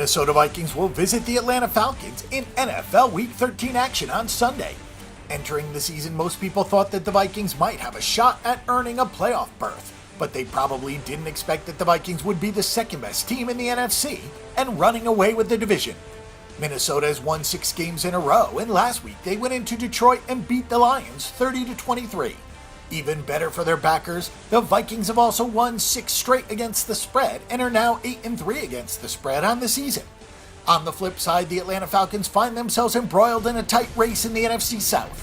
Minnesota Vikings will visit the Atlanta Falcons in NFL Week 13 action on Sunday. Entering the season, most people thought that the Vikings might have a shot at earning a playoff berth, but they probably didn't expect that the Vikings would be the second best team in the NFC and running away with the division. Minnesota has won 6 games in a row, and last week they went into Detroit and beat the Lions 30-23. Even better for their backers, the Vikings have also won 6 straight against the spread and are now 8-3 against the spread on the season. On the flip side, the Atlanta Falcons find themselves embroiled in a tight race in the NFC South.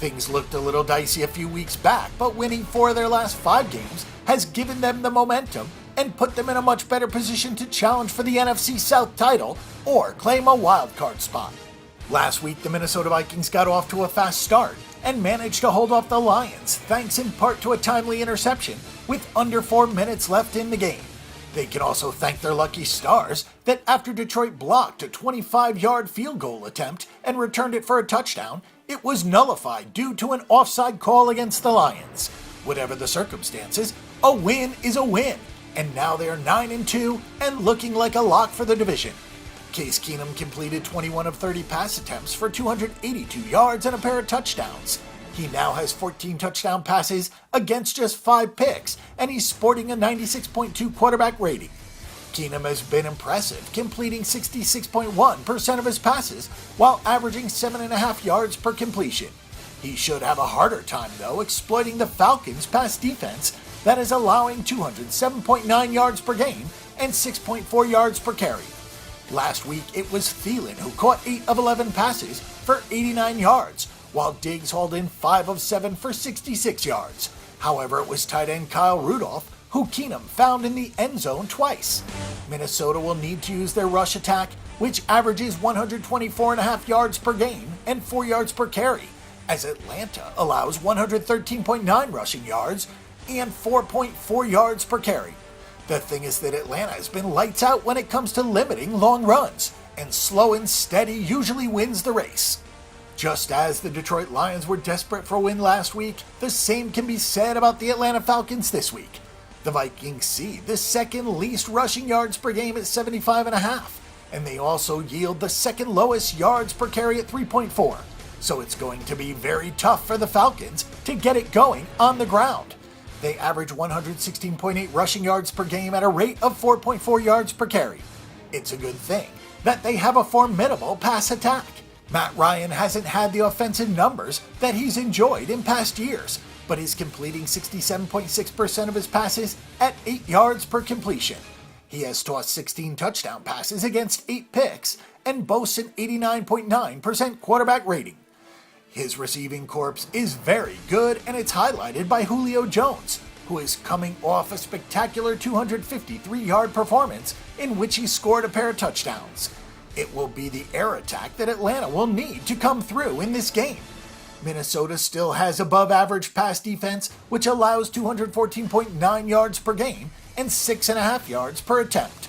Things looked a little dicey a few weeks back, but winning 4 of their last 5 games has given them the momentum and put them in a much better position to challenge for the NFC South title or claim a wildcard spot. Last week, the Minnesota Vikings got off to a fast start and managed to hold off the Lions, thanks in part to a timely interception with under 4 minutes left in the game. They can also thank their lucky stars that after Detroit blocked a 25-yard field goal attempt and returned it for a touchdown, it was nullified due to an offside call against the Lions. Whatever the circumstances, a win is a win, and now they are 9-2 and looking like a lock for the division. Case Keenum completed 21 of 30 pass attempts for 282 yards and a pair of touchdowns. He now has 14 touchdown passes against just 5 picks, and he's sporting a 96.2 quarterback rating. Keenum has been impressive, completing 66.1% of his passes while averaging 7.5 yards per completion. He should have a harder time, though, exploiting the Falcons' pass defense that is allowing 207.9 yards per game and 6.4 yards per carry. Last week, it was Thielen who caught 8 of 11 passes for 89 yards, while Diggs hauled in 5 of 7 for 66 yards. However, it was tight end Kyle Rudolph who Keenum found in the end zone twice. Minnesota will need to use their rush attack, which averages 124.5 yards per game and 4 yards per carry, as Atlanta allows 113.9 rushing yards and 4.4 yards per carry. The thing is that Atlanta has been lights out when it comes to limiting long runs, and slow and steady usually wins the race. Just as the Detroit Lions were desperate for a win last week, the same can be said about the Atlanta Falcons this week. The Vikings see the second least rushing yards per game at 75.5, and they also yield the second lowest yards per carry at 3.4, so it's going to be very tough for the Falcons to get it going on the ground. They average 116.8 rushing yards per game at a rate of 4.4 yards per carry. It's a good thing that they have a formidable pass attack. Matt Ryan hasn't had the offensive numbers that he's enjoyed in past years, but is completing 67.6% of his passes at 8 yards per completion. He has tossed 16 touchdown passes against 8 picks and boasts an 89.9% quarterback rating. His receiving corps is very good, and it's highlighted by Julio Jones, who is coming off a spectacular 253-yard performance in which he scored a pair of touchdowns. It will be the air attack that Atlanta will need to come through in this game. Minnesota still has above-average pass defense, which allows 214.9 yards per game and 6.5 yards per attempt.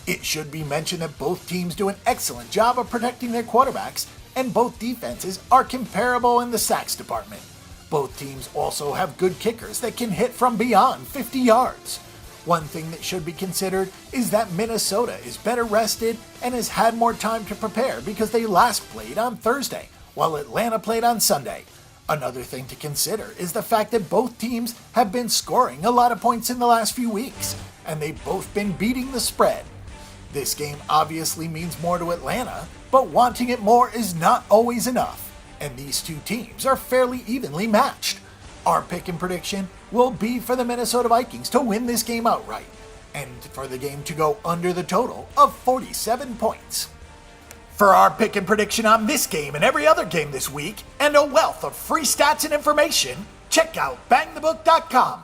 It should be mentioned that both teams do an excellent job of protecting their quarterbacks, and both defenses are comparable in the sacks department. Both teams also have good kickers that can hit from beyond 50 yards. One thing that should be considered is that Minnesota is better rested and has had more time to prepare because they last played on Thursday, while Atlanta played on Sunday. Another thing to consider is the fact that both teams have been scoring a lot of points in the last few weeks, and they've both been beating the spread. This game obviously means more to Atlanta, but wanting it more is not always enough, and these two teams are fairly evenly matched. Our pick and prediction will be for the Minnesota Vikings to win this game outright, and for the game to go under the total of 47 points. For our pick and prediction on this game and every other game this week, and a wealth of free stats and information, check out bangthebook.com.